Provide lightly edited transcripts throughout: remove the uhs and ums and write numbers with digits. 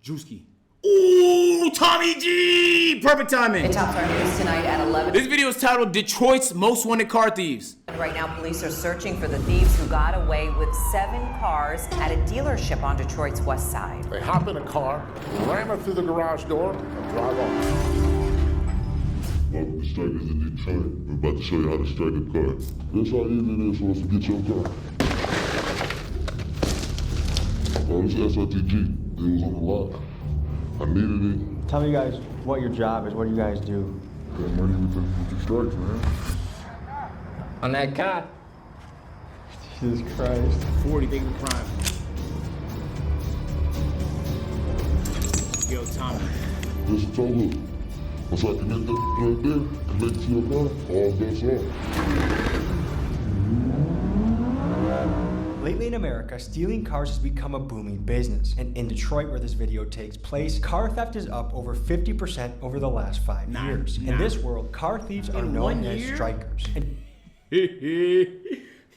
Drewski. Ooh, Tommy G! Perfect timing. It tops our news tonight at 11. This video is titled Detroit's Most Wanted Car Thieves. Right now, police are searching for the thieves who got away with 7 cars at a dealership on Detroit's west side. They hop in a car, ram it through the garage door, and drive off. Welcome to Strikers in Detroit. We're about to show you how to strike a car. That's how easy it is for us to get your car. This SRTG, it was on the lot. I needed it. Tell me guys what your job is. What do you guys do? Got money with the strikes, man. On that car. Jesus Christ. 40 big crime. Yo, Tommy. Listen, so look. Once I connect that right there, connect to your car, all bets off. Lately in America, stealing cars has become a booming business. And in Detroit, where this video takes place, car theft is up over 50% over the last 5 years. In this world, car thieves are known as strikers. And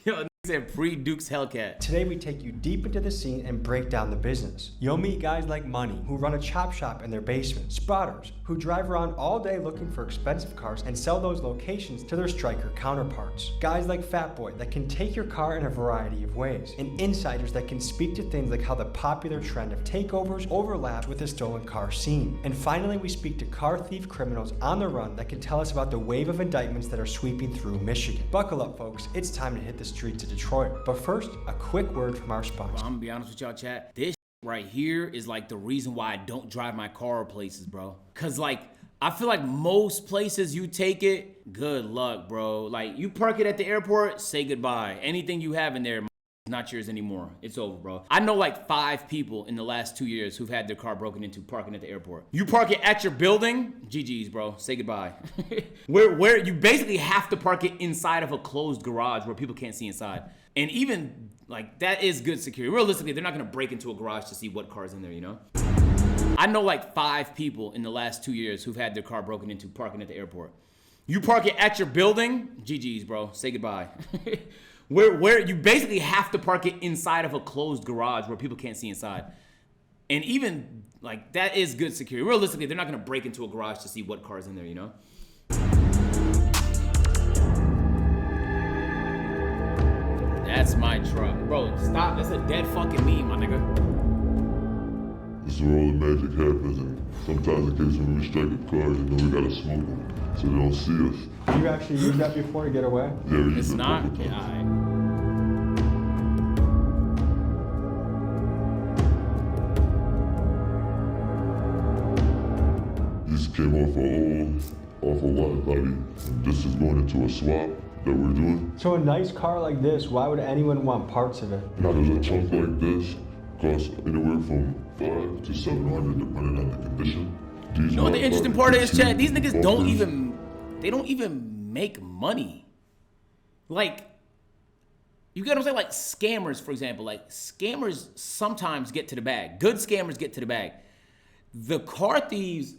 Yo, said pre-Duke's Hellcat. today we take you deep into the scene and break down the business. You'll meet guys like Money, who run a chop shop in their basement, spotters, who drive around all day looking for expensive cars and sell those locations to their striker counterparts, guys like Fat Boy that can take your car in a variety of ways, and insiders that can speak to things like how the popular trend of takeovers overlaps with the stolen car scene. And finally, we speak to car thief criminals on the run that can tell us about the wave of indictments that are sweeping through Michigan. Buckle up, folks, it's time to hit the streets of Detroit. But first, a quick word from our sponsor. I'm gonna be honest with y'all, chat. This right here is like the reason why I don't drive my car places, bro. Cause like, I feel like most places you take it, good luck, bro. Like, you park it at the airport, say goodbye. Anything you have in there, not yours anymore. It's over, bro. I know like 5 people in the last 2 years who've had their car broken into parking at the airport. You park it at your building, GG's, bro. Say goodbye. where you basically have to park it inside of a closed garage where people can't see inside. And even like that is good security. Realistically, they're not gonna break into a garage to see what car's in there, you know? I know like 5 people in the last 2 years who've had their car broken into parking at the airport. You park it at your building, GG's, bro. Say goodbye. where you basically have to park it inside of a closed garage where people can't see inside. And even like that is good security. Realistically, they're not gonna break into a garage to see what car's in there, you know? That's my truck. Bro, stop. That's a dead fucking meme, my nigga. This is where all the magic happens, and sometimes in case when we strike a car, you know we gotta smoke them so they don't see us. You actually used that before to get away? Yeah, we It's used it a not. couple Yeah, times. alright. These came off a lot body. And this is going into a swap that we're doing. So a nice car like this, why would anyone want parts of it? Because a chunk like this costs anywhere from $500 to $700 depending on the condition. These You know what the are interesting part is, Chad? These niggas don't bumpers. even, they don't even make money. Like, you get what I'm saying? Like scammers, for example. Like scammers sometimes get to the bag. Good scammers get to the bag. The car thieves,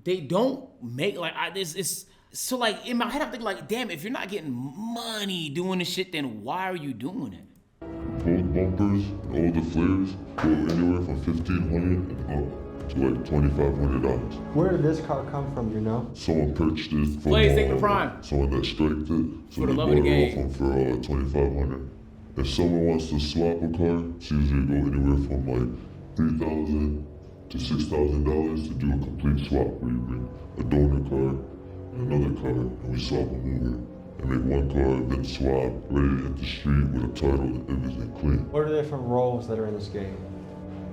they don't make, like, so like in my head I'm thinking like, damn, if you're not getting money doing this shit, then why are you doing it? Both bumpers, all the flares go anywhere from $1,500 and up to like $2,500. Where did this car come from, you know? Someone purchased it from Please take the prime. someone that striked it, so For the they love bought of the it off game. him for $2,500. If someone wants to swap a car, it's usually go anywhere from like $3,000 to $6,000 to do a complete swap, where you bring a donor car and another car, and we swap them over. And make one car, then swap, ready to hit the street with a title and everything clean. What are the different roles that are in this game?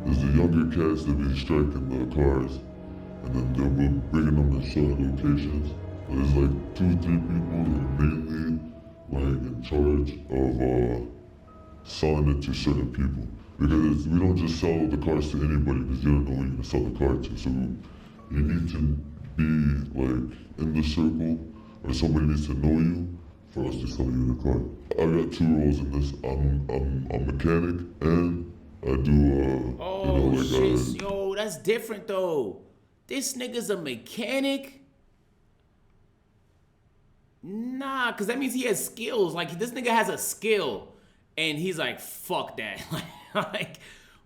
There's the younger cats that be striking the cars, and then they'll be bringing them to certain locations. There's like 2 or 3 people that are mainly like in charge of selling it to certain people. Because we don't just sell the cars to anybody, because you don't know who you're gonna sell the car to. So you need to be like in the circle, or somebody needs to know you for us to sell you the car. I got 2 roles in this. I'm a mechanic, and I do Oh shit, yo, that's different though. This nigga's a mechanic? Nah, cause that means he has skills. Like this nigga has a skill, and he's like, fuck that. Like,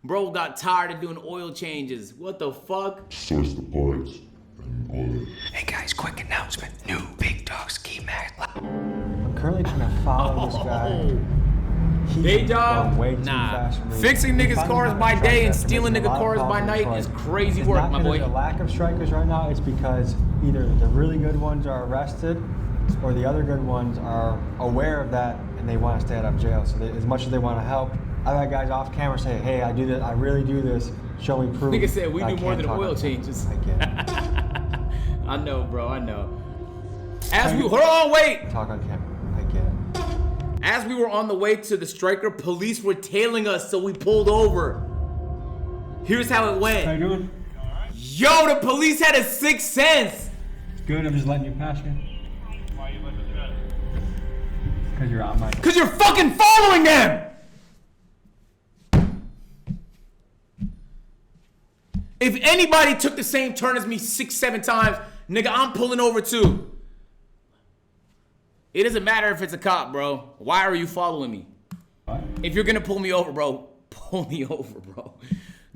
Bro got tired of doing oil changes. What the fuck? source the parts, and all that. Hey guys, quick announcement. New Big Dog Ski Mask. I'm currently trying to follow this guy. He's Day job? going way too Nah. fast for me. Fixing We niggas' finally cars found by a day striker and that's stealing making a nigga lot of cars calls by in night Detroit. is crazy It's work, not my 'cause boy. There's a lack of strikers right now. It's because either the really good ones are arrested or the other good ones are aware of that and they want to stay out of jail. So as much as they want to help, I've had guys off camera say, hey, I do this, I really do this, show me proof. Nigga said we I do more can't than talk oil on camera. changes. I can't I know, bro, I know. Hold on, wait. talk on camera. I get it. As we were on the way to the striker, police were tailing us, so we pulled over. Here's how it went. How you doing? Yo, the police had a sixth sense. Good, I'm just letting you pass here. Why you letting us pass? Because you're on my... Cause you're fucking following them. If anybody took the same turn as me 6-7 times, nigga, I'm pulling over too. It doesn't matter if it's a cop, bro. Why are you following me? What? If you're gonna pull me over, bro, pull me over, bro.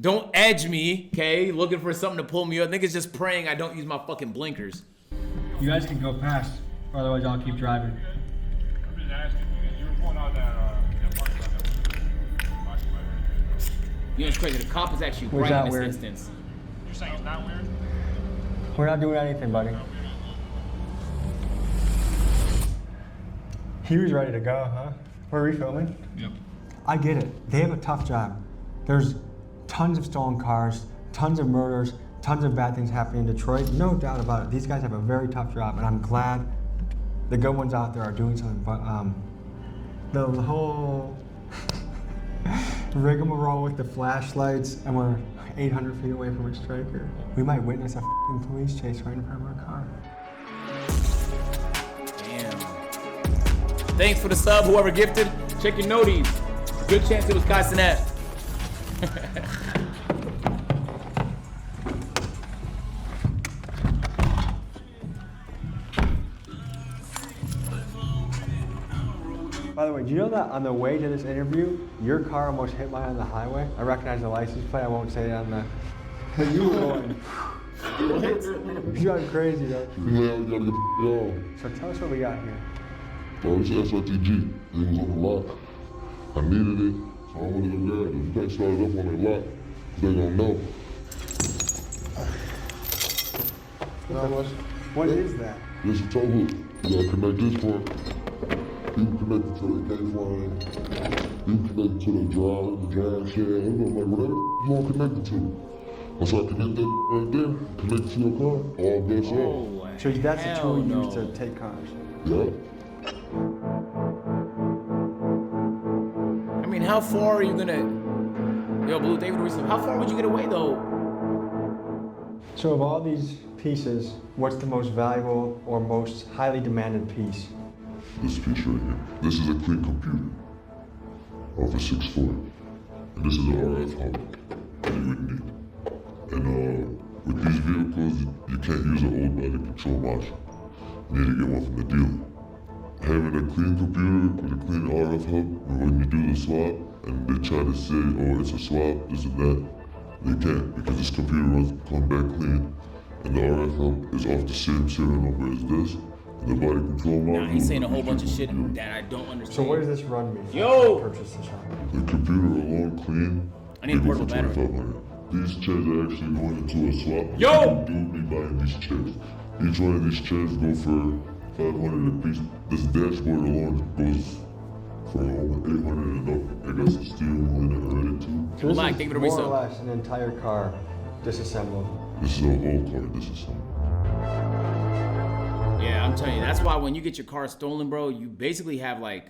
Don't edge me, okay? Looking for something to pull me up. Niggas just praying I don't use my fucking blinkers. You guys can go past, or otherwise I'll keep driving. I'm just asking because you were pointing out that parking lot that was occupied right You know what's crazy? The cop is actually Where's right that in this weird? instance. there. You're saying it's not weird? We're not doing anything, buddy. He was ready to go, huh? Were we filming? Yep. I get it. They have a tough job. There's tons of stolen cars, tons of murders, tons of bad things happening in Detroit. No doubt about it. These guys have a very tough job, and I'm glad the good ones out there are doing something. But the whole rigmarole with the flashlights, and we're 800 feet away from a striker. We might witness a f***ing police chase right in front of our car. Damn. Thanks for the sub, whoever gifted. Check your noties. Good chance it was Castanet. By the way, do you know that on the way to this interview, your car almost hit mine on the highway? I recognize the license plate. I won't say it on the... But you were going... You're driving crazy, though. Yeah, we gotta get yo. So tell us what we got here. Bro, it's SRTG. It was on the lot. I needed it, so I wanted to grab it. The paint started up on the lot. They don't know. What is that? This is a tow hook. You gotta connect this part. You can connect it to the gate line. You can connect it to the drive shaft. I'm like, whatever you want to connect it to. Once I connect that right there, connect it to your car, all bets off. Oh, So that's the hell tool you no. use to take cars. Yeah. I mean, how far are you gonna... Yo, Blue, David, how far would you get away, though? So of all these pieces, what's the most valuable or most highly demanded piece? This piece right here. This is a clean computer off a 6'4". And this is an RF hub that you would need. And with these vehicles, you can't use an old body control module. You need to get one from the dealer. Having a clean computer with a clean RF hub, and when you do the swap, and they try to say, oh, it's a swap, this and that, they can't, because this computer comes back clean, and the RF hub is off the same serial number as this, and the body control module. Nah, he's saying a whole is bunch of just shit computer. that I don't understand. So what does this run me? Yo! Purchase this one. The computer alone clean, I need a they go for portable battery. $2,500. These chairs are actually going into a swap. Yo! You do be buying these chairs. Each one of these chairs go for $500 a piece. This dashboard alone goes for over $800 and up. It got some steel in it already too. So this Black, is give it a more or resub. less an entire car disassembled. This is a whole car. This is some. Yeah, I'm telling you, that's why when you get your car stolen, bro, you basically have like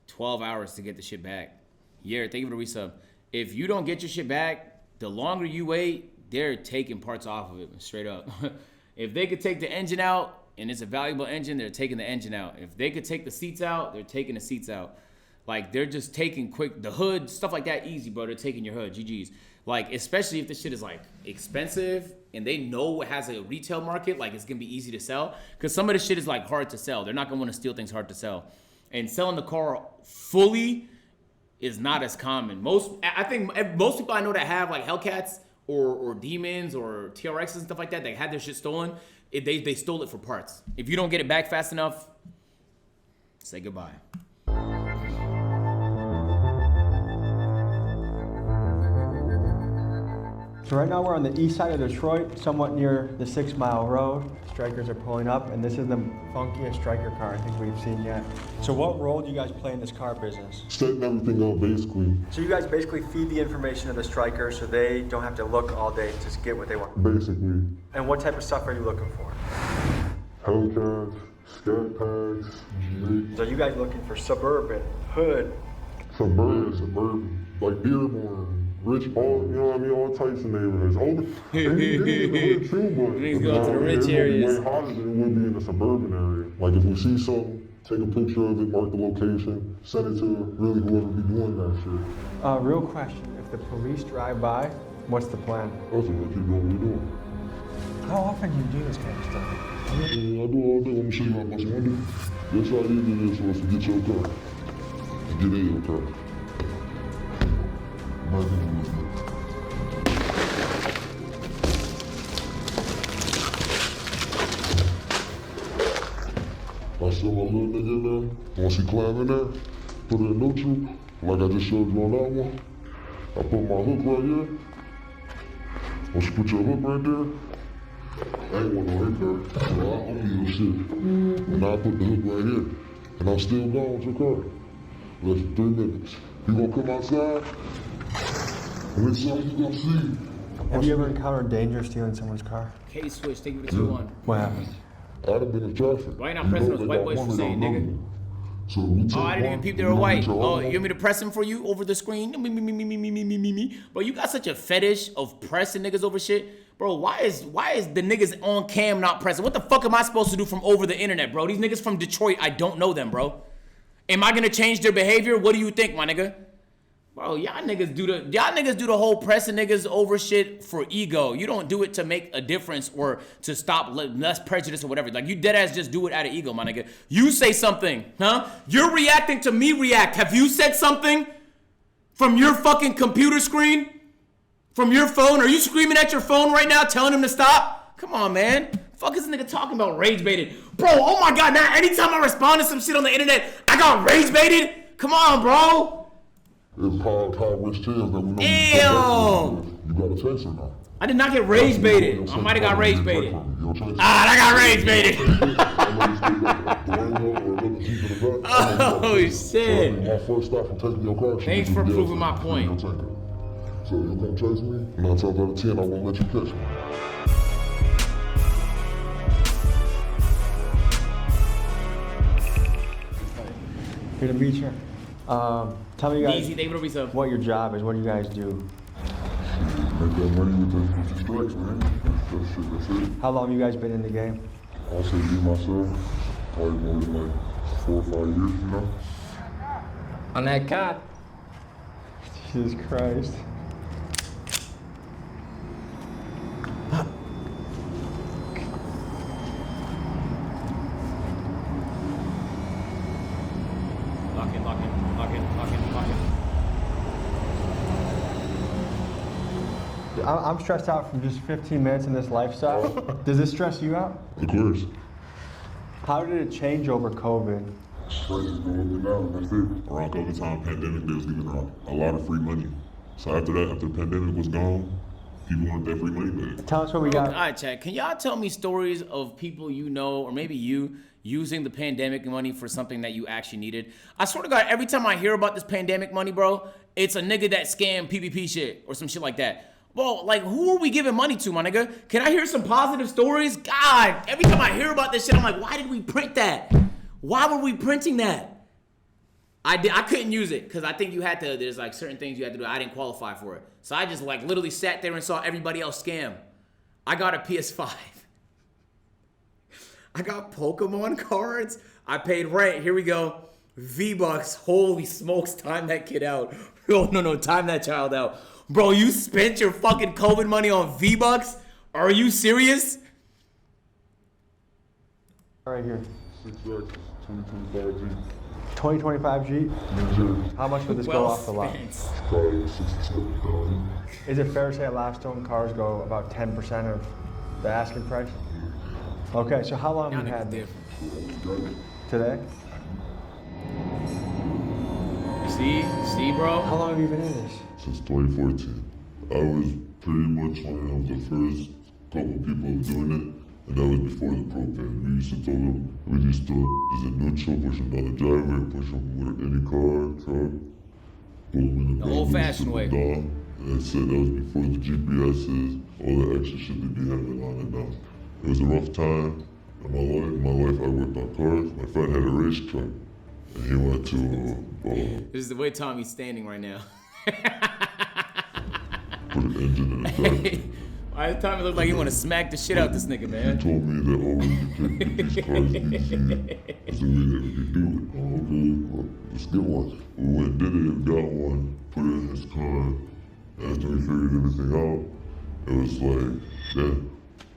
12 hours to get the shit back. Yeah, thank you for the resub. If you don't get your shit back, the longer you wait, they're taking parts off of it, straight up. If they could take the engine out, and it's a valuable engine, they're taking the engine out. If they could take the seats out, they're taking the seats out. Like, they're just taking the hood, stuff like that, easy, bro. They're taking your hood, GG's. Like, especially if this shit is, like, expensive, and they know it has a retail market, like, it's gonna be easy to sell. Because some of this shit is, like, hard to sell. They're not gonna wanna steal things hard to sell. And selling the car fully is not as common. I think most people I know that have like Hellcats or Demons or TRXs and stuff like that had their shit stolen. They stole it for parts. If you don't get it back fast enough, say goodbye. So right now we're on the east side of Detroit, somewhat near the 6 Mile Road. Strikers are pulling up, and this is the funkiest striker car I think we've seen yet. So what role do you guys play in this car business? Setting everything up, basically. So you guys basically feed the information to the strikers so they don't have to look all day to just get what they want. Basically. And what type of stuff are you looking for? Hellcats, scat packs, So you guys looking for suburban, hood? suburban, like Dearborn, Rich Paul, you know what I mean, all types of neighborhoods. Niggas go to the rich areas. Way hotter than it would be in the suburban area. Like if we see something, take a picture of it, mark the location, send it to really whoever be doing that shit. Real question, if the police drive by, what's the plan? That's what we keep doing what we doing. How often do you do this kind of stuff? I do all day. I'm gonna show you how much I do. That's how easy it is for us to get your car. To get in your car. Back in the woods. I show my little nigga in there. Once he climb in there, put it in neutral, like I just showed you on that one. I put my hook right here. Once you put your hook right there, I ain't want no hit there, so I own your shit. And I put the hook right here, and I'm still gone with your car. Less than 3 minutes. You gonna come outside, and it's something you gonna see. Have you ever encountered danger stealing someone's car? K-switch, take me to 2-1. What happened? I'd have been in traffic. Why you not pressing those white boys for saying, nigga? So we take I didn't even one, peep they we were gonna white. get your Oh, own you want me to press them for you over the screen? Me. Bro, you got such a fetish of pressing niggas over shit. Bro, why is the niggas on cam not pressing? What the fuck am I supposed to do from over the internet, bro? These niggas from Detroit, I don't know them, bro. Am I gonna change their behavior? What do you think, my nigga? Bro, y'all niggas do the whole pressing niggas over shit for ego. You don't do it to make a difference or to stop less prejudice or whatever. Like, you deadass just do it out of ego, my nigga. You say something, huh? You're reacting to me react. Have you said something from your fucking computer screen? From your phone? Are you screaming at your phone right now telling him to stop? Come on, man. Fuck is this nigga talking about rage baited? Bro, oh my God, now anytime I respond to some shit on the internet, I got rage baited? Come on, bro. It's called rich tails that we know. Ew. You got a chaser now. I did not get rage baited. I might have got rage baited. I got rage baited. Oh shit. My first stop from taking your car. Thanks for proving my point. So you're gonna chase me? 9 times out of 10, I won't let you catch me. Good to meet you. Tell me, guys, Easy, David Obisa. what your job is. What do you guys do? Make that money with the strikes, man. That's it. How long have you guys been in the game? I'll say me myself, probably more than like 4 or 5 years, you know? On that card. Jesus Christ. Lock in. I'm stressed out from just 15 minutes in this lifestyle. Does this stress you out? Of course. How did it change over COVID? Prices go up and down, that's it. Around COVID time, pandemic, they was giving out a lot of free money. So after that, after the pandemic was gone, people wanted that free money back. Tell us what we got. All right, Chad, can y'all tell me stories of people you know, or maybe you, using the pandemic money for something that you actually needed? I swear to God, every time I hear about this pandemic money, bro, it's a nigga that scammed PPP shit or some shit like that. Bro, like, who are we giving money to, my nigga? Can I hear some positive stories? God, every time I hear about this shit, I'm like, why did we print that? Why were we printing that? I couldn't use it because I think you had to, there's like certain things you had to do. I didn't qualify for it. So I just like literally sat there and saw everybody else scam. I got a PS5. I got Pokemon cards. I paid rent. Here we go. V-Bucks. Holy smokes, time that kid out. Oh, no, time that child out. Bro, you spent your fucking COVID money on V-Bucks? Are you serious? Right here. 6X, 2025 G. 2025 Jeep. How much would this go off the lot? Probably 67,000. Is it fair to say Lapstone cars go about 10% of the asking price? Okay, so how long have you had this? Today? See, bro? How long have you been in this? Since 2014. I was pretty much one of the first couple people doing it, and that was before the pro pan. We used to tell them, we used to, is it neutral, push them down the driveway, push them with any car, truck, pull them in the old-fashioned way. Down. And I said that was before the GPSs, all the extra shit they be having on it now. It was a rough time in my life. I worked on cars. My friend had a race truck, and he went to, This is the way Tommy's standing right now. put an engine in the tractor. Why does Tommy look like he want to smack the shit out this nigga, He man? told me that always you can get these cars easy. That's the way that we could do it. Oh, okay, well, let's get one. We went, did it, got one, put it in his car. After we figured everything out, it was like, yeah,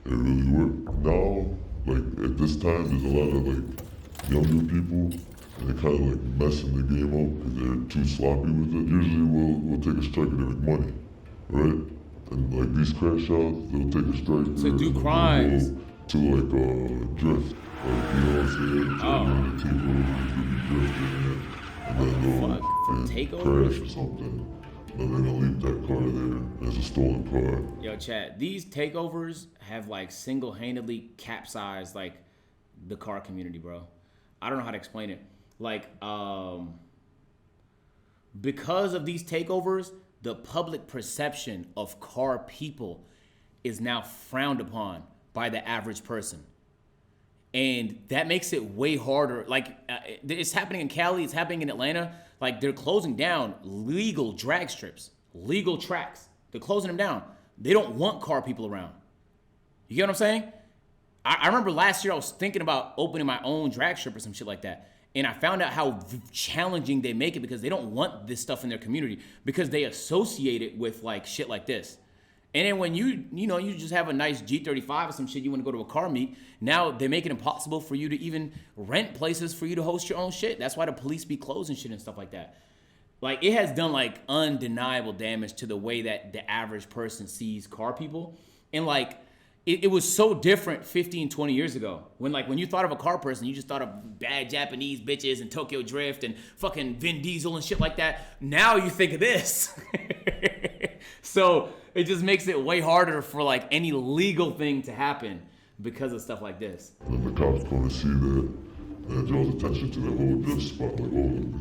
it really worked. Now, like at this time, there's a lot of like younger people, and they kind of like messing the game up because they're too sloppy with it. Usually, we'll take a striker to make money, right? And like these crash outs, they'll take a striker To do and crimes. they'll go to like drift, like you know what I'm saying? Oh. Take over, and then they'll Fuck, for and takeovers? crash or something. And then they'll leave that car there as a stolen car. Yo, chat, these takeovers have like single-handedly capsized like the car community, bro. I don't know how to explain it. Like, because of these takeovers, the public perception of car people is now frowned upon by the average person. And that makes it way harder. Like, it's happening in Cali, it's happening in Atlanta. Like, they're closing down legal drag strips, legal tracks. They're closing them down. They don't want car people around. You get what I'm saying? I remember last year I was thinking about opening my own drag strip or some shit like that. And I found out how challenging they make it because they don't want this stuff in their community because they associate it with like shit like this. And then when you just have a nice G35 or some shit, you want to go to a car meet, now they make it impossible for you to even rent places for you to host your own shit. That's why the police be closing shit and stuff like that. Like, it has done like undeniable damage to the way that the average person sees car people. And like, it was so different 15, 20 years ago. When you thought of a car person, you just thought of bad Japanese bitches and Tokyo Drift and fucking Vin Diesel and shit like that. Now you think of this. So it just makes it way harder for like any legal thing to happen because of stuff like this. And the cops gonna see that and draws attention to the whole drift spot. Like, oh,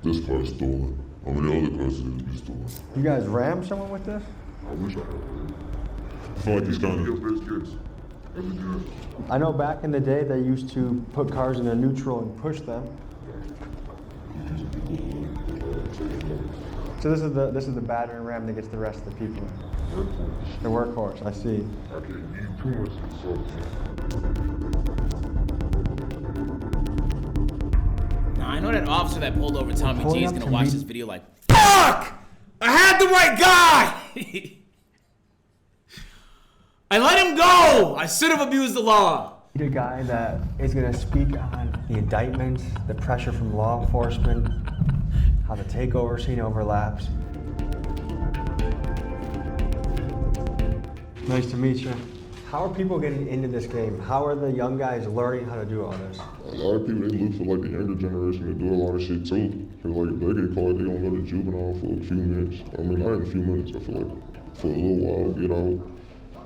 this car's stolen. How many other cars did it be stolen? You guys ram someone with this? I wish I had. I feel like he's kind of your best kids. I know back in the day they used to put cars in a neutral and push them. So this is the battering ram that gets the rest of the people. The workhorse, I see. I can't need too much insult. Now I know that officer that pulled over Tommy G pulling is up gonna to watch meet- this video like, fuck! I had the right guy! I let him go! I should have abused the law. A guy that is going to speak on the indictments, the pressure from law enforcement, how the takeover scene overlaps. Nice to meet you. How are people getting into this game? How are the young guys learning how to do all this? A lot of people, they look for like the younger generation to do a lot of shit too. Cause like they get caught, they don't go to juvenile for a few minutes. I mean, not in a few minutes, I feel like for a little while, get out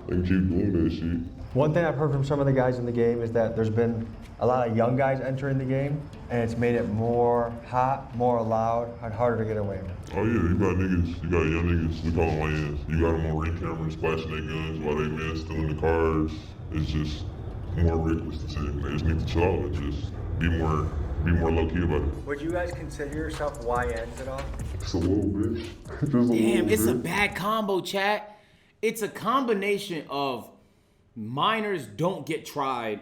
and keep doing that shit. One thing I've heard from some of the guys in the game is that there's been a lot of young guys entering the game, and it's made it more hot, more loud, and harder to get away with. Oh yeah, you got niggas, you got young niggas, we call them YNs. You got them on ring cameras flashing their guns while they men stealing the cars. It's just more reckless to say. They just need to chill out and just be more low key about it. Would you guys consider yourself YNs at all? It's a little bit. Just a Damn, little it's a bit. bad combo, chat. It's a combination of minors don't get tried.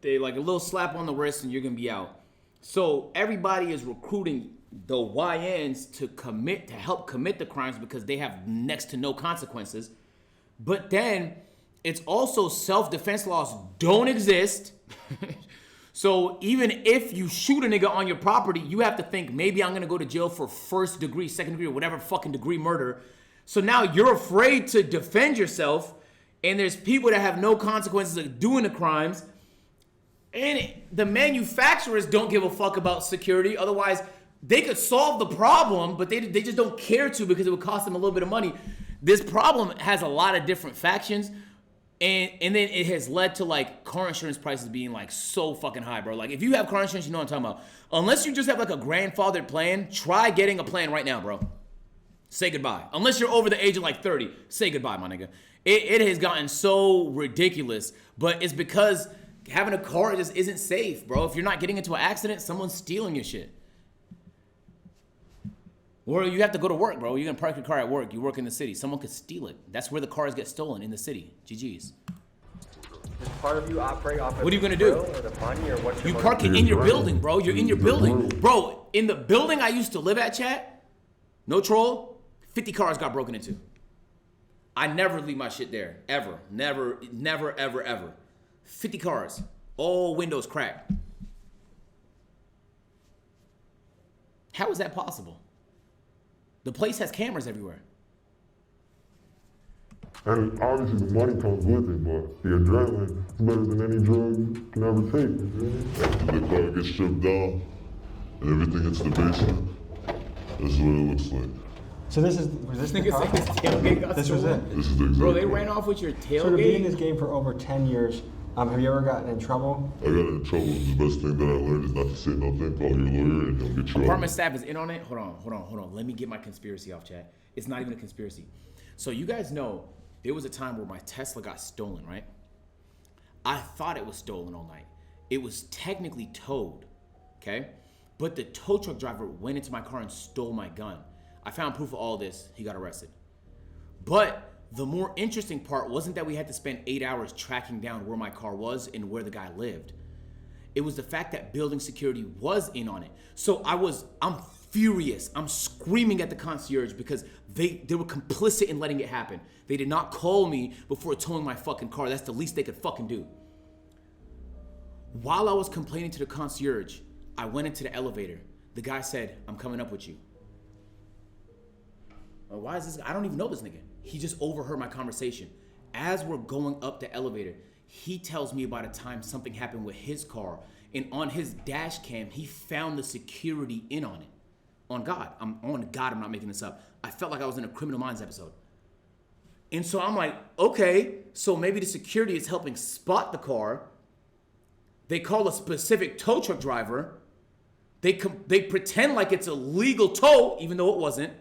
They like a little slap on the wrist and you're gonna be out. So everybody is recruiting the YNs to help commit the crimes because they have next to no consequences. But then it's also self-defense laws don't exist. So even if you shoot a nigga on your property, you have to think maybe I'm gonna go to jail for first degree, second degree, or whatever fucking degree murder. So now you're afraid to defend yourself, and there's people that have no consequences of doing the crimes. And the manufacturers don't give a fuck about security. Otherwise, they could solve the problem, but they just don't care to because it would cost them a little bit of money. This problem has a lot of different factions. And then it has led to like car insurance prices being like so fucking high, bro. Like if you have car insurance, you know what I'm talking about. Unless you just have like a grandfathered plan, try getting a plan right now, bro. Say goodbye. Unless you're over the age of like 30, say goodbye, my nigga. It has gotten so ridiculous, but it's because having a car just isn't safe, bro. If you're not getting into an accident, someone's stealing your shit. Or you have to go to work, bro. You're gonna park your car at work. You work in the city. Someone could steal it. That's where the cars get stolen, in the city. GG's. Does part of you operate off of What are you gonna the do? thrill or the money, or what's You your park it in your building, bro. You're in your building. Bro. Bro, in the building I used to live at, chat, no troll, 50 cars got broken into. I never leave my shit there. Ever. Never, never, ever, ever. 50 cars. All windows cracked. How is that possible? The place has cameras everywhere. And obviously the money comes with it, but the adrenaline is better than any drug you can ever take. The car gets stripped down and everything hits the basement. This is what it looks like. So was this the Nigga car? said his tailgate got This was stolen. it. This is the exact Bro, they car. ran off with your So to be in this tailgate? game for over 10 years, have you ever gotten in trouble? I got in trouble. The best thing that I learned is not to say nothing. Call your lawyer and he'll get you Apartment out. staff is in on it. Hold on. Let me get my conspiracy off, chat. It's not even a conspiracy. So you guys know there was a time where my Tesla got stolen, right? I thought it was stolen all night. It was technically towed, okay? But the tow truck driver went into my car and stole my gun. I found proof of all this. He got arrested. But the more interesting part wasn't that we had to spend 8 hours tracking down where my car was and where the guy lived. It was the fact that building security was in on it. So I'm furious. I'm screaming at the concierge because they were complicit in letting it happen. They did not call me before towing my fucking car. That's the least they could fucking do. While I was complaining to the concierge, I went into the elevator. The guy said, "I'm coming up with you." Why is this? I don't even know this nigga. He just overheard my conversation. As we're going up the elevator, he tells me about a time something happened with his car, and on his dash cam, he found the security in on it. On God, I'm not making this up. I felt like I was in a Criminal Minds episode. And so I'm like, okay, so maybe the security is helping spot the car. They call a specific tow truck driver. They pretend like it's a legal tow, even though it wasn't.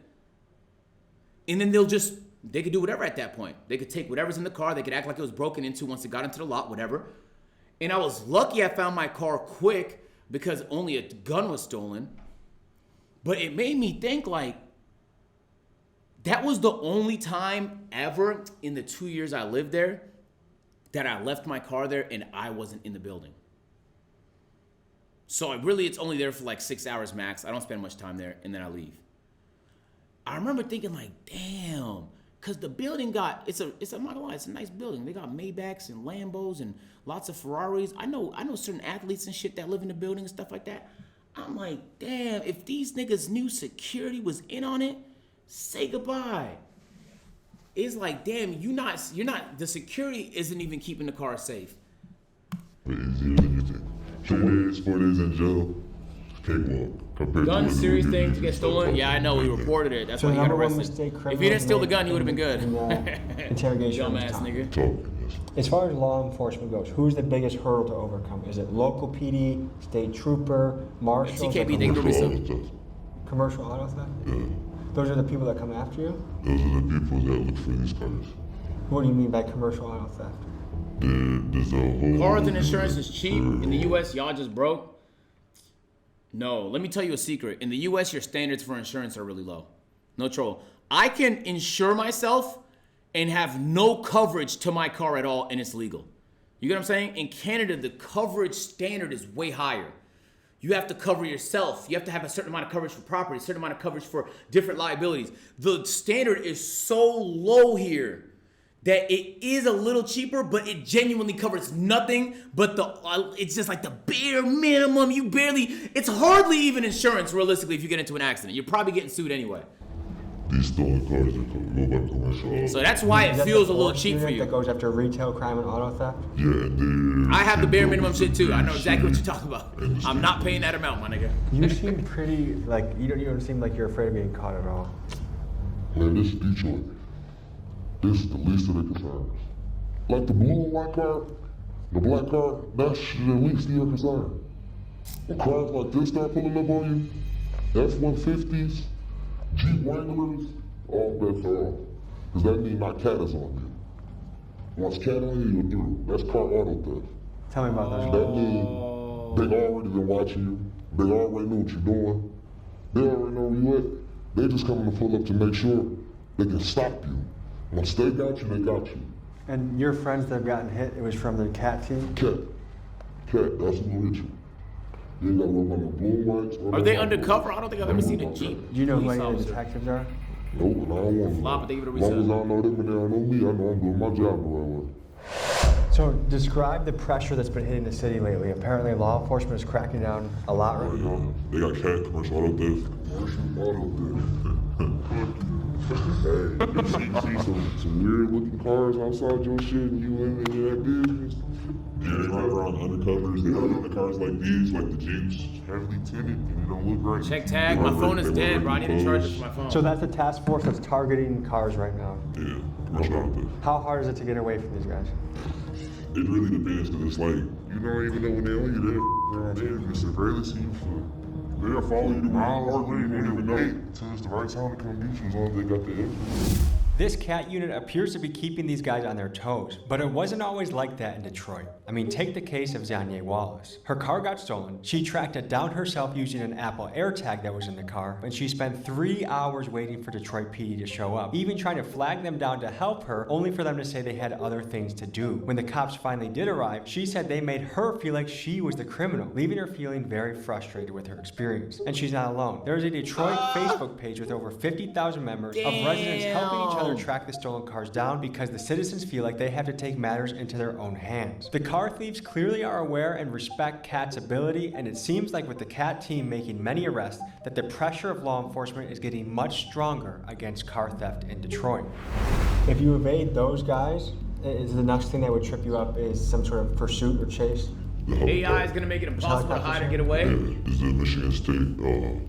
And then they could do whatever at that point. They could take whatever's in the car. They could act like it was broken into once it got into the lot, whatever. And I was lucky I found my car quick because only a gun was stolen. But it made me think like, that was the only time ever in the 2 years I lived there that I left my car there and I wasn't in the building. So it's only there for like 6 hours max. I don't spend much time there and then I leave. I remember thinking like, damn, cause the building I'm not gonna lie, it's a nice building. They got Maybachs and Lambos and lots of Ferraris. I know certain athletes and shit that live in the building and stuff like that. I'm like, damn, if these niggas knew security was in on it, say goodbye. It's like, damn, the security isn't even keeping the car safe. Way easier than you think. 3 days, 4 days in jail. Cakewalk. Compared Gun, to serious thing to get stolen? Yeah, I know, we reported it. That's So why the he got number one arrested. mistake If criminals he didn't steal the make gun, he would have been good. in, interrogation rooms, Dumbass Tom. nigga. Talking, yes. As far as law enforcement goes, who's the biggest hurdle to overcome? Is it local PD, state trooper, marshals, TKB, they can do Commercial research. auto theft. commercial auto theft? Yeah. Those are the people that come after you? Those are the people that look for these cars. What do you mean by commercial auto theft? There's a whole Cars and insurance is cheap. In the US, y'all just broke. No, let me tell you a secret. In the US, your standards for insurance are really low. No troll. I can insure myself and have no coverage to my car at all, and it's legal. You get what I'm saying? In Canada, the coverage standard is way higher. You have to cover yourself. You have to have a certain amount of coverage for property, a certain amount of coverage for different liabilities. The standard is so low here that it is a little cheaper, but it genuinely covers nothing but it's just like the bare minimum. It's hardly even insurance, realistically, if you get into an accident. You're probably getting sued anyway. These stolen cars are go by commercial. So that's why it feels a little cheap for you. That goes after retail crime and auto theft? Yeah, I have the bare minimum shit too. I know exactly what you're talking about. I'm not paying that amount, my nigga. You seem pretty, like, you don't seem like you're afraid of being caught at all. Man, this is Detroit. This is the least of their concerns. Like the blue and white car, the black car, that's the least of your concern. When cars like this start pulling up on you, F-150s, Jeep Wranglers, all bets are off. Because that means my cat is on you. Once cat on you, you're through. That's car auto theft. Tell me about that. That means they already been watching you. They already know what you're doing. They already know where you at. They just coming to pull up to make sure they can stop you. Once they got you, they got you. And your friends that have gotten hit, it was from the cat team? Cat, that's who hit you. You ain't got to worry about no blue lights. Are they undercover? I don't think I've ever seen a Jeep. Do you know who police any of the officer. detectives are? Nope, and I don't want to. Flop, thank you for the As long as I reset. don't know them and they don't know me, I know I'm doing my job the right way. So describe the pressure that's been hitting the city lately. Apparently law enforcement is cracking down a lot right now. They got cat commercial auto theft. Commercial auto theft. Hey, you see some weird looking cars outside your shit and you in that business? Yeah, they ride around undercovers. They ride around the cars like these, like the Jeeps, heavily tinted, and they don't look right. Check tag. My phone is dead, bro. I need to charge it for my phone. So that's the task force that's targeting cars right now. Yeah, commercial auto theft. How hard is it to get away from these guys? It really depends, because it's like, you don't even know when they're on you. They're around there, and surveillance you for. They'll follow you around all day, you don't even know until it's the right time to come get you, as long as they got the evidence. This cat unit appears to be keeping these guys on their toes, but it wasn't always like that in Detroit. I mean, take the case of Zanya Wallace. Her car got stolen, she tracked it down herself using an Apple AirTag that was in the car, and she spent 3 hours waiting for Detroit PD to show up, even trying to flag them down to help her, only for them to say they had other things to do. When the cops finally did arrive, she said they made her feel like she was the criminal, leaving her feeling very frustrated with her experience. And she's not alone. There's a Detroit Facebook page with over 50,000 members of residents helping each other track the stolen cars down because the citizens feel like they have to take matters into their own hands. The car thieves clearly are aware and respect Cat's ability, and it seems like with the Cat team making many arrests, that the pressure of law enforcement is getting much stronger against car theft in Detroit. If you evade those guys, is the next thing that would trip you up is some sort of pursuit or chase? AI is gonna make it impossible to hide or get away. Yeah, is the Michigan State helicopter.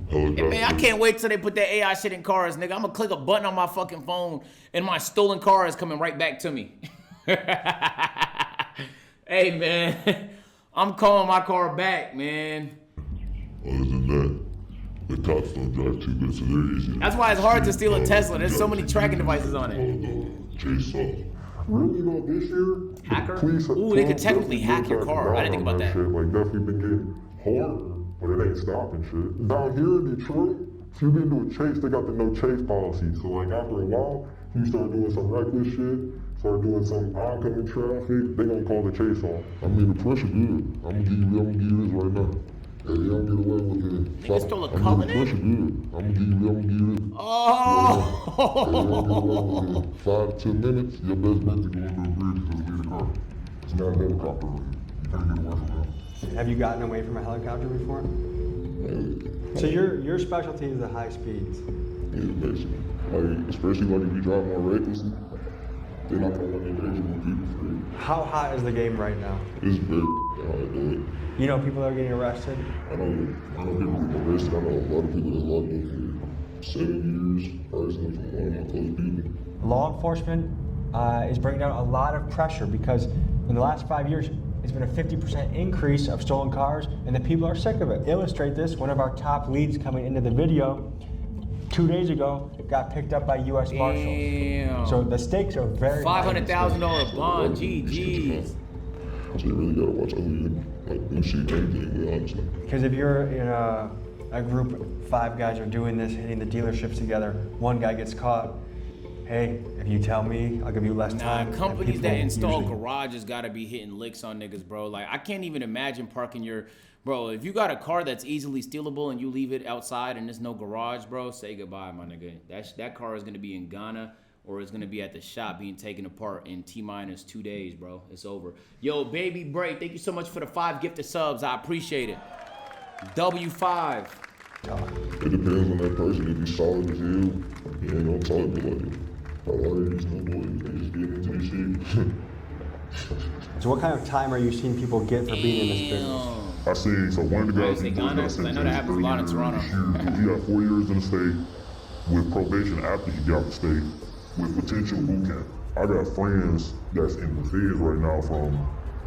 Hey, man, I can't wait till they put that AI shit in cars, nigga. I'm gonna click a button on my fucking phone and my stolen car is coming right back to me. Hey, man, I'm calling my car back, man. Other than that, the cops don't drive too good, so they're easy. That's why it's hard to steal a Tesla. There's so many tracking devices on it. Chase off. Really, though, this year? Hacker? Police have Ooh, they could definitely technically hack your cracking car. I down didn't think on about that. Shit. Like, definitely been getting harder, but it ain't stopping shit. Down here in Detroit, if you get into a chase, they got the no chase policy. So, like, after a while, you start doing some reckless shit, start doing some oncoming traffic, they gonna call the chase off. I mean, the pressure good. I'm gonna give you this right now. Hey, you don't get away with it. You stole a I mean, Cullinan? the pressure good. I'm gonna give you this. Oh! 5 to 10 minutes, your best bet to go under a bridge is to leave the car. It's not a helicopter. You can't get away from that. Have you gotten away from a helicopter before? So your specialty is the high speeds. Yeah, basically. Like, especially like if you drive more recklessly, they're not gonna want to engage with people for it. How hot is the game right now? It's very hard to do it. You know people that are getting arrested? I know people get arrested. I know a lot of people that locked up for 7 years. Personally, from one of my close people. Law enforcement is bringing down a lot of pressure because in the last 5 years, it's been a 50% increase of stolen cars, and the people are sick of it. Illustrate this, one of our top leads coming into the video 2 days ago got picked up by U.S. Marshals. Damn. So the stakes are very high. $500,000 bond. GG's. So you really gotta watch out who you like do shit anything with, honestly. Because if you're in a group, 5 guys are doing this, hitting the dealerships together, one guy gets caught. Hey, if you tell me, I'll give you less time. Nah, companies that install usually... garages gotta be hitting licks on niggas, bro. Like, I can't even imagine parking your... Bro, if you got a car that's easily stealable and you leave it outside and there's no garage, bro, say goodbye, my nigga. That car is gonna be in Ghana or it's gonna be at the shop being taken apart in T-minus 2 days, bro. It's over. Yo, Baby Break, thank you so much for the 5 gifted subs. I appreciate it. W5. It depends on that person. If he's solid as hell, he ain't gonna talk to like it. A lot of these new boys, they just get into this shit. So what kind of time are you seeing people get for being in this business? I see, so one of the guys Is it who Ghana? just 'Cause I got know that happens a lot in Toronto. He got 4 years in the state with probation after he got the state with potential boot camp. I got friends that's in the feds right now from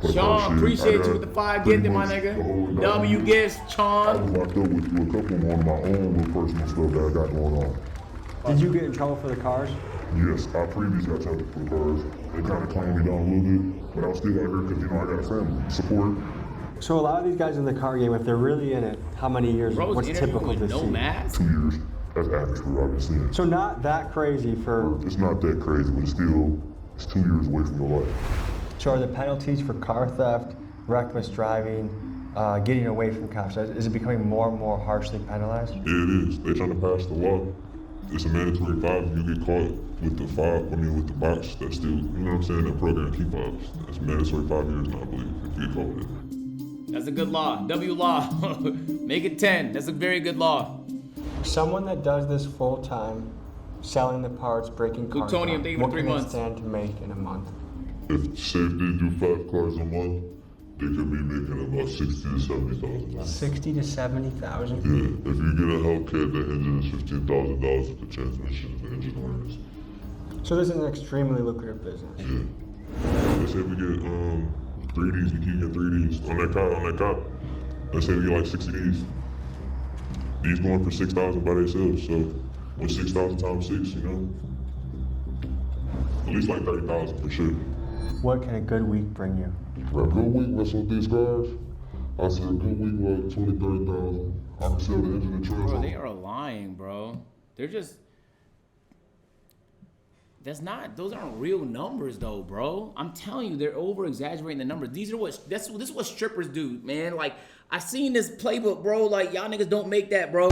for the Sean, shit. appreciate I you with the 5 pretty gifted, my much the whole nigga. W gifts, I was Sean. locked up with a couple on my own with personal stuff that I got going on. Did you get in trouble for the cars? Yes, I previously got charged for cars. They kind of clamped me down a little bit, but I was still out here because, you know, I got a family support. So a lot of these guys in the car game, if they're really in it, how many years? Bro's What's interviewing typical with to no see? mask? 2 years. That's average for what I've been seeing. So not that crazy for. It's not that crazy, but it's 2 years away from your life. So are the penalties for car theft, reckless driving, getting away from cops, is it becoming more and more harshly penalized? Yeah, it is. They trying to pass the law. It's a mandatory 5. If you get caught with the 5, with the box, that's still, you know what I'm saying, that program keep fives. That's mandatory 5 years now, I believe, if you get caught with it. That's a good law. W law. Make it 10. That's a very good law. Someone that does this full time, selling the parts, breaking cars, Plutonium, thank you for what 3 can they months. stand to make in a month? If, say, if they do 5 cars a month, they could be making about 60 to 70,000. 60 to 70,000. Yeah, if you get a Hellcat, the engine is $15,000 with the transmission, the engine harness. So this is an extremely lucrative business. Yeah. Let's say we get 3Ds, we keep getting 3Ds on that cop. Let's say we get like 60 Ds. These going for 6,000 by themselves, so what's 6,000 times 6, you know? At least like 30,000 for sure. What can a good week bring you? For a good week messing with these cars, I say a good week like 20, 30,000. I can sell the engine and trans. Bro, they are lying, bro. They're just. Those aren't real numbers though, bro. I'm telling you, they're over exaggerating the numbers. This is what strippers do, man. Like, I seen this playbook, bro. Like, y'all niggas don't make that, bro.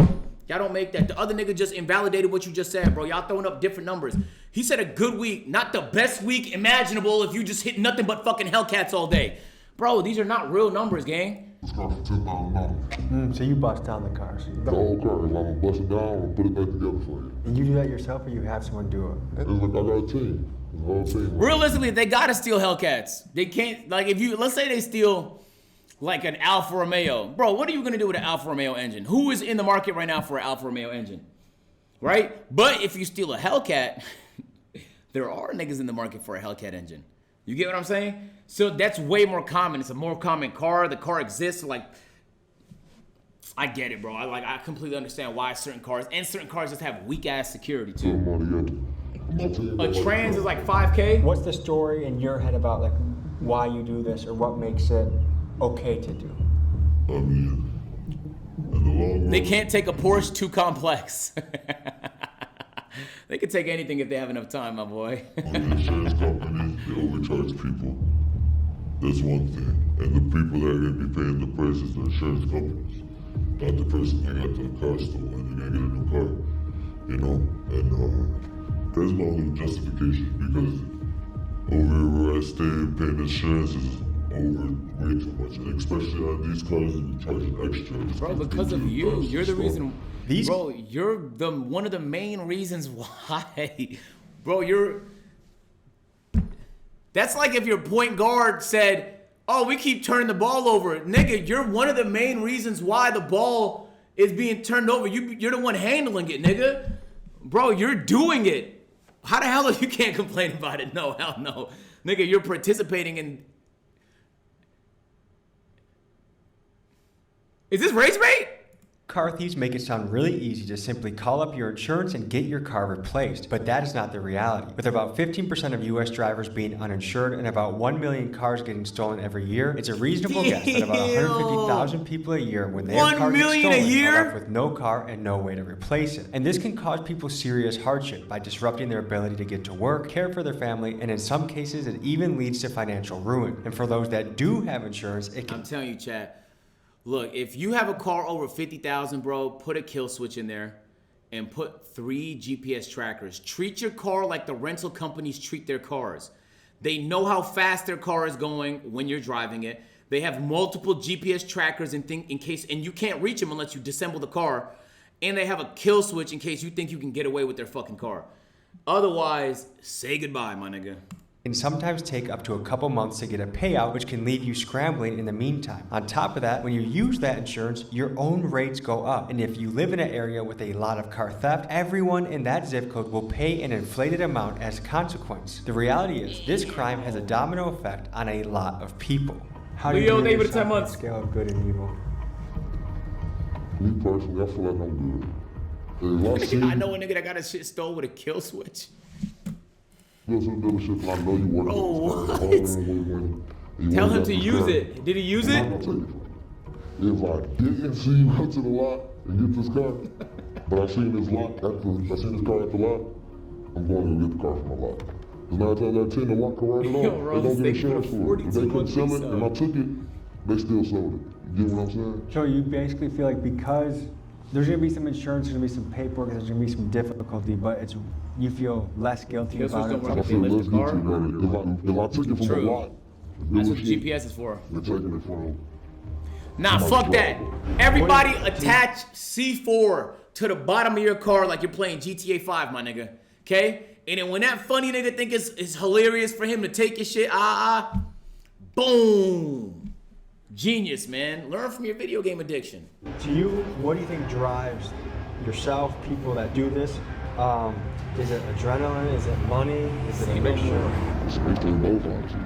Y'all don't make that. The other nigga just invalidated what you just said, bro. Y'all throwing up different numbers. He said a good week, not the best week imaginable if you just hit nothing but fucking Hellcats all day. Bro, these are not real numbers, gang. This car for $10,000. So you bust down the cars. The whole car, if I'm gonna bust it down, I'm gonna put it back together for you. And you do that yourself or you have someone do it? It's like I got a team. The whole team. Realistically, they gotta steal Hellcats. They can't, like, let's say they steal like an Alfa Romeo. Bro, what are you gonna do with an Alfa Romeo engine? Who is in the market right now for an Alfa Romeo engine? Right? But if you steal a Hellcat, there are niggas in the market for a Hellcat engine. You get what I'm saying? So that's way more common. It's a more common car. The car exists. Like, I get it, bro. I completely understand why certain cars just have weak ass security too. A trans is like 5K. What's the story in your head about like why you do this or what makes it okay to do? I mean, in the long run, They can't take a Porsche too complex. They can take anything if they have enough time, my boy. on the insurance companies, they overcharge people. That's one thing. And the people that are going to be paying the prices, the insurance companies. Not the person that got to the car store and you're going to get a new car. You know? And there's no other justification because over where I stay, paying insurance is over way too much. And especially on these cars that be charging extra. Bro, because of you, you're the reason. These- Bro, you're one of the main reasons why. Bro, that's like if your point guard said, "Oh, we keep turning the ball over." Nigga, you're one of the main reasons why the ball is being turned over. You're the one handling it, nigga. Bro, you're doing it. How the hell you can't complain about it? No, hell no. Nigga, you're participating in. Is this race bait? Car thieves make it sound really easy to simply call up your insurance and get your car replaced, but that is not the reality. With about 15% of US drivers being uninsured and about 1 million cars getting stolen every year, it's a reasonable guess that about 150,000 people a year, when their 1 car gets million a stolen, year? are left with no car and no way to replace it. And this can cause people serious hardship by disrupting their ability to get to work, care for their family, and in some cases it even leads to financial ruin. And for those that do have insurance, it can I'm telling you, Chad. Look, if you have a car over 50,000, bro, put a kill switch in there and put 3 GPS trackers. Treat your car like the rental companies treat their cars. They know how fast their car is going when you're driving it. They have multiple GPS trackers and you can't reach them unless you disassemble the car. And they have a kill switch in case you think you can get away with their fucking car. Otherwise, say goodbye, my nigga. Can sometimes take up to a couple months to get a payout, which can leave you scrambling in the meantime. On top of that, when you use that insurance, your own rates go up. And if you live in an area with a lot of car theft, everyone in that zip code will pay an inflated amount as a consequence. The reality is, this crime has a domino effect on a lot of people. How do Leo, you neighbor, yourself 10 months. on a scale of good and evil? Me personally, I feel like I'm good. If I know a nigga that got his shit stole with a kill switch. Go to the dealership and I know you work Tell him to use it. Did he use it? I'm gonna take it. If I didn't see you go to the lot and get this car, but I seen this car at the lot, I'm going to get the car from the lot. Because 9 times out of 10, the lot can write it Yo, off. Rose, They don't they get insurance put a for it. If they 42 couldn't sell it month and I took it, they still sold it. You get what I'm saying? So you basically feel like because there's gonna be some insurance, there's gonna be some paperwork, there's gonna be some difficulty, but you feel less guilty Kill switch about don't it. work. I feel They lift less the car? guilty about it. If I took it from True. the lot, That's what dealership, GPS is for. they're taking it from Nah, my fuck that. driver. Everybody attach C4 to the bottom of your car like you're playing GTA 5, my nigga. Okay? And then when that funny nigga think it's hilarious for him to take your shit, boom. Genius, man. Learn from your video game addiction. To you, what do you think drives yourself, people that do this? Is it adrenaline? Is it money? Is it a mixture? It's basically both, honestly.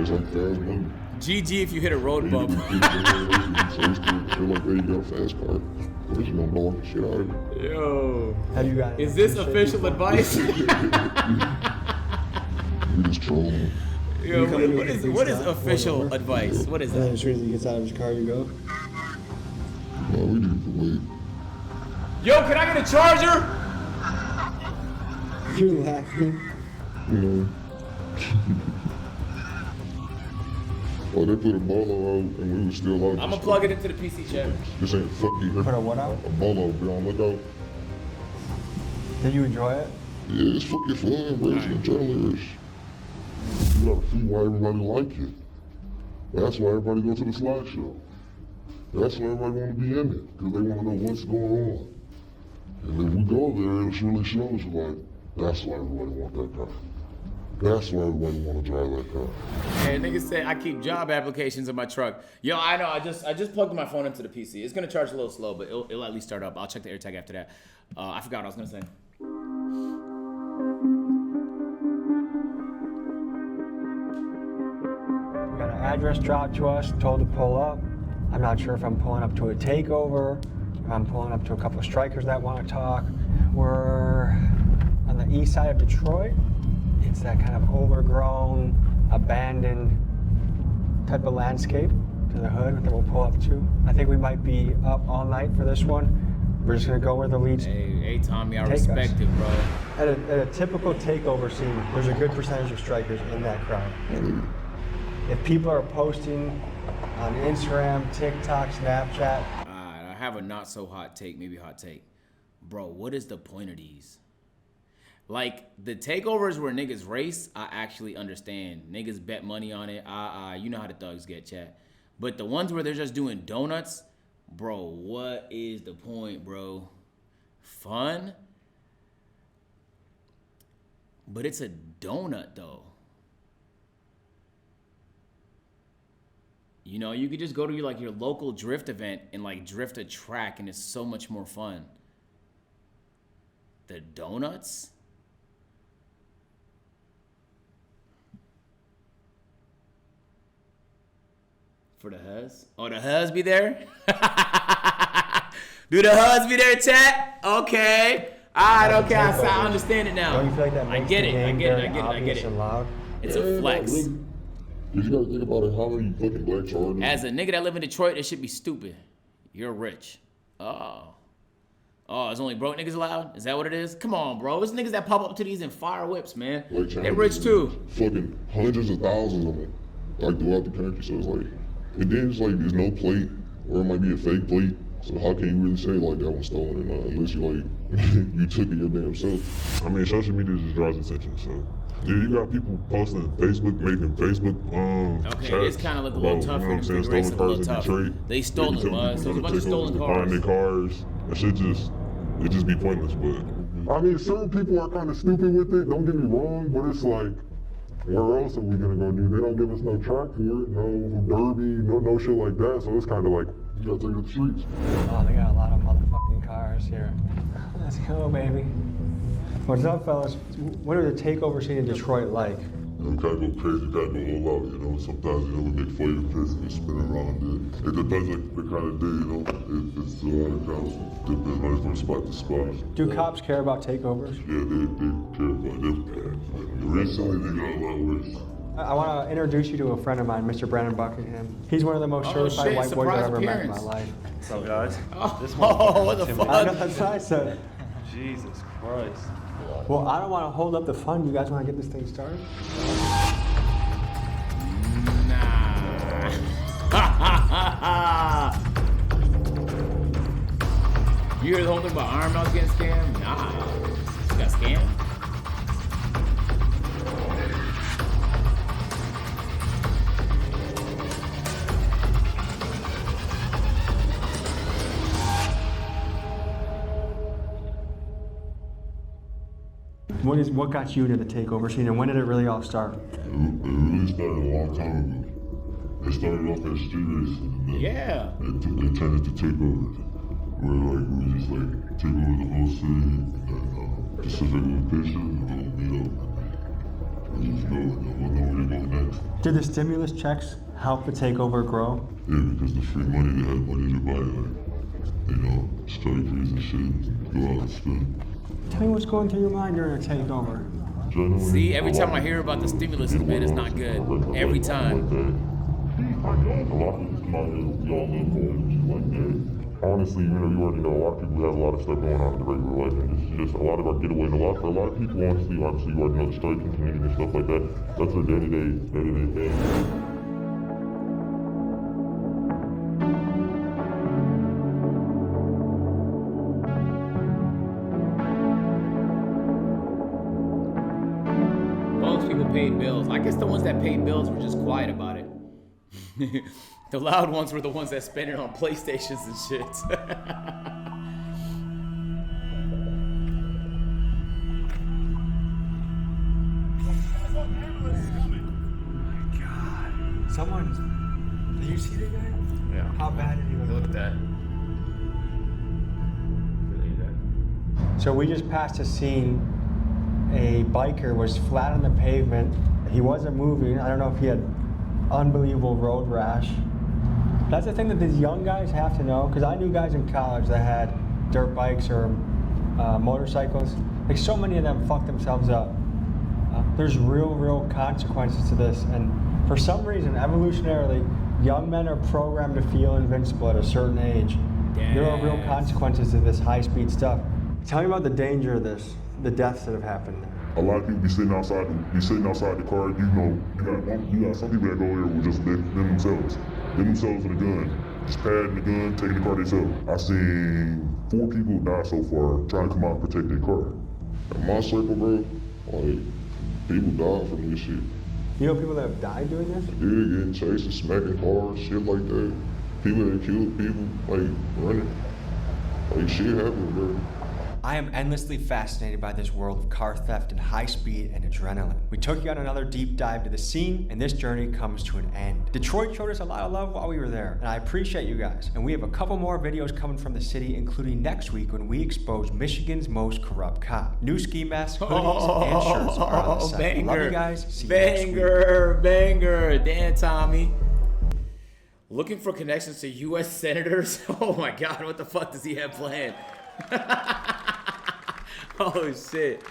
It's like fast money. GG if you hit a road bump. So it's to feel like, hey, you got a fast car. But it's gonna blow the shit out of you. Yo. Have you got? Is this official advice? We just trolling. Yo, what is official advice? What is And then that? as soon as he gets out of his car, you go. No, we need to wait. Yo, can I get a charger? You're laughing. You know. Oh, they put a bolo out and we was still out. I'm gonna plug it into the PC chat. This ain't fucking. Put a what out? A bolo, be on lookout. Did you enjoy it? Yeah, it's fucking fun, bro. It's adrenaline. You gotta see why everybody like it. That's why everybody go to the slideshow. That's why everybody wanna be in it, because they wanna know what's going on. And if we go there, it really shows like, that's why everybody want that car. That's why everybody wanna drive that car. Hey, niggas say I keep job applications in my truck. Yo, I know. I just plugged my phone into the PC. It's gonna charge a little slow, but it'll at least start up. I'll check the AirTag after that. I forgot what I was gonna say. We got an address dropped to us, told to pull up. I'm not sure if I'm pulling up to a takeover, if I'm pulling up to a couple of strikers that want to talk. We're on the east side of Detroit. It's that kind of overgrown, abandoned type of landscape to the hood that we'll pull up to. I think we might be up all night for this one. We're just gonna go where the leads. Hey, Tommy, I Take respect us. it, bro. At a typical takeover scene, there's a good percentage of strikers in that crowd. If people are posting on Instagram, TikTok, Snapchat, I have a not so hot take, maybe hot take. Bro, what is the point of these? Like, the takeovers where niggas race, I actually understand. Niggas bet money on it. You know how the thugs get, chat. But the ones where they're just doing donuts, bro, what is the point, bro? Fun? But it's a donut, though. You know, you could just go to your local drift event and like drift a track, and it's so much more fun. The donuts? For the Huz? Oh, the Huz be there? Do the Huz be there, chat? Okay. Alright, okay, I understand it now. don't you feel like that I makes get the it, I game get it, very I get it, I get obvious it. and loud? It's a flex. Really. You gotta think about it, how many fucking black chargers. As a nigga that live in Detroit, it should be stupid. You're rich. Oh, it's only broke niggas allowed? Is that what it is? Come on, bro. It's niggas that pop up to these in fire whips, man. Like They're rich too. Fucking hundreds of thousands of them, like throughout the country. So it's like, and then it's like there's no plate, or it might be a fake plate. So how can you really say like that one's stolen or not unless you like you took it your damn self? I mean, social media just draws attention, so. Yeah, you got people posting Facebook, making Facebook Okay, chats this kind of look a little about, tougher. you know what I'm saying, This stolen a little cars in tougher. Detroit. They stolen, tell buzz. people There's a to bunch of take stolen over to cars. find their cars. That shit just be pointless, but. I mean, certain people are kind of stupid with it, don't get me wrong, but it's like, where else are we gonna go do? They don't give us no track for it, no derby, no shit like that, so it's kind of like, you gotta take it to the streets. Oh, they got a lot of motherfucking cars here. Let's go, baby. What's up, fellas? What are the takeover scene in Detroit like? You kind of go crazy, kind of go all out, you know. Sometimes, you know, we make flavor pits and spin around it. It depends like the kind of day, you know. It's depends right from spot to spot. Do cops care about takeovers? Yeah, they care about it. Recently, they got a lot worse. I want to introduce you to a friend of mine, Mr. Brandon Buckingham. He's one of the most Oh, certified shit, white boys I've surprise ever met in my appearance. life. What's up, guys? Oh, what the I know, fuck? that's what I said. Jesus Christ. Well, I don't want to hold up the fun. You guys want to get this thing started? Nah. You hear the whole thing about Iron Mouse getting scammed? Nah. You got scammed? What got you into the takeover scene, and when did it really all start? It really started a long time ago. It started off as street racing, and then Yeah. it turned into takeover, where like we just like take over the whole city, and then specific location, and we'll meet up, and just go, and we'll know where to go next. Did the stimulus checks help the takeover grow? Yeah, because the free money, they had money to buy like, you know, strikers and shit, and go out and spend. Tell me what's going through your mind during a takeover. Generally, See, every a time lot I of hear about the people stimuluses, get man, it's away not with good. like Every like time. that. A lot of people come out here, we all live for it and shit like that. Honestly, you already know, a lot of people have a lot of stuff going on in the regular life, and this is just a lot of our getaway, and for a lot of people, honestly, obviously, you already know the striking community and stuff like that. That's their day-to-day thing. Most people paid bills. I guess the ones that paid bills were just quiet about it. The loud ones were the ones that spent it on PlayStations and shit. Someone, did you see the guy? Yeah. How bad did he look? Look at that. So we just passed a scene. A biker was flat on the pavement. He wasn't moving. I don't know if he had unbelievable road rash. That's the thing that these young guys have to know, because I knew guys in college that had dirt bikes or motorcycles. Like, so many of them fucked themselves up. There's real consequences to this, and for some reason, evolutionarily, young men are programmed to feel invincible at a certain age. There are real consequences to this high-speed stuff. Tell me about the danger of this, the deaths that have happened. A lot of people be sitting outside the car. You know, you got some people that go here with just them themselves with a gun, just padding the gun, taking the car themselves. I've seen 4 people die so far trying to come out and protect their car. In my circle, bro, like, people die from this shit. You know people that have died doing this? Yeah, getting chased and smacking cars, shit like that. People that killed people, like, running. Like, shit happens, bro. I am endlessly fascinated by this world of car theft and high speed and adrenaline. We took you on another deep dive to the scene, and this journey comes to an end. Detroit showed us a lot of love while we were there, and I appreciate you guys. And we have a couple more videos coming from the city, including next week when we expose Michigan's most corrupt cop. New ski masks, hoodies, and shirts are on the site. Banger. Love you guys. See you next week. Banger. Damn, Tommy. Looking for connections to U.S. senators? Oh my God, what the fuck does he have planned? Oh shit.